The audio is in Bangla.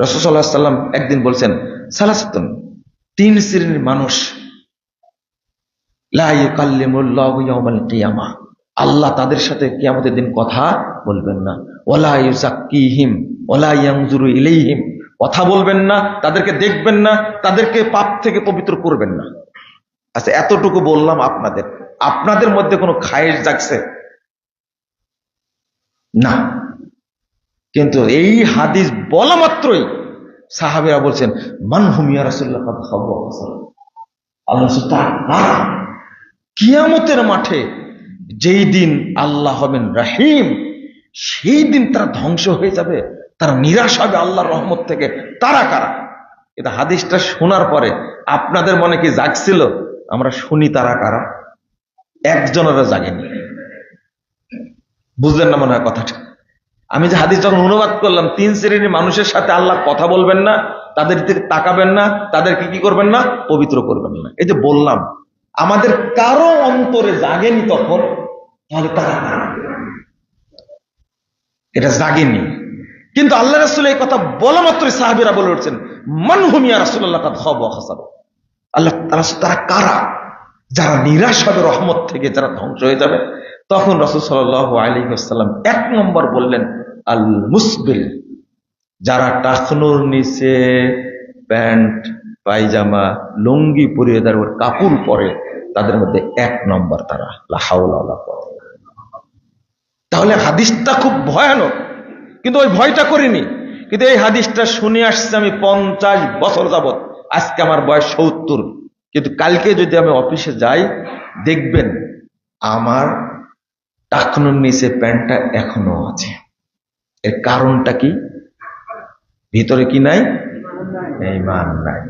রাসূল সাল্লাল্লাহু আলাইহি ওয়াসাল্লাম একদিন বলছেন, সালাসাতুন, তিন শ্রেণীর মানুষ, লা ইউকাল্লিমুল্লাহু ইয়াওমাল কিয়ামাহ, আল্লাহ তাদের সাথে কিয়ামতের দিন কথা বলবেন না। ওয়ালা ইউযাক্কিহিম ওয়ালা ইয়ানজুরু ইলাইহিম, কথা বলবেন না, তাদেরকে দেখবেন না, তাদেরকে পাপ থেকে পবিত্র করবেন না। আচ্ছা, এতটুকু বললাম আপনাদের মধ্যে কোনো খায়েশ জাগছে না? কিন্তু এই হাদিস বলা মাত্রই সাহাবীরা বলছেন, মান হুম ইয়া রাসূলুল্লাহ, কদ খাবু আল্লাহ তাআলা। কিয়ামতের মাঠে যেই দিন আল্লাহ হবেন রহিম, সেই দিন তারা ধ্বংস হয়ে যাবে, তারা নিরাশ হবে আল্লাহর রহমত থেকে। তারা কারা? এটা হাদিসটা শোনার পরে আপনাদের মনে কি জাগছিল? আমরা শুনি তারা কারা? একজনেরও জাগেনি। বুঝলেন না মনে হয় কথাটা? আমি যে হাদিস যখন অনুবাদ করলাম, তিন শ্রেণীর মানুষের সাথে আল্লাহ কথা বলবেন না, তাদের দিকে তাকাবেন না, তাদেরকে কি করবেন না? পবিত্র করবেন না। এই যে বললাম, আমাদের কারো অন্তরে জাগেনি তখন, তাহলে তারা কারা? এটা জাগেনি। কিন্তু আল্লাহ রাসূল এই কথা বলা মাত্রই সাহাবীরা বলে উঠছেন, মান হুম ইয়া রাসূলুল্লাহ, কাদ খাবু ওয়া খাসারু। আল্লাহ তারা কারা? যারা নিরাশ হবে রহমত থেকে, যারা ধ্বংস হয়ে যাবে। তখন রাসূল সাল্লাল্লাহু আলাইহি ওয়াসাল্লাম এক নম্বর বললেন, আল মুসবিল, যারা টাকনুর নিচে প্যান্ট, পায়জামা, লুঙ্গি পরিয়ে দেয়, ওর কাপড় পরে, তাদের মধ্যে এক নম্বর তারা। লা হাওলা ওয়ালা কুওয়াতা। তাহলে হাদিসটা খুব ভয়ানক, কিন্তু ওই ভয়টা করিনি। কিন্তু এই হাদিসটা শুনে আসছে আমি 50 বছর যাবত, আজকে আমার বয়স 70। কিন্তু কালকে যদি আমি অফিসে যাই, দেখবেন আমার টাকনুর নিচে প্যান্টটা এখনো আছে। এর কারণটা কি? ভিতরে কি নাই? ঈমান নাই।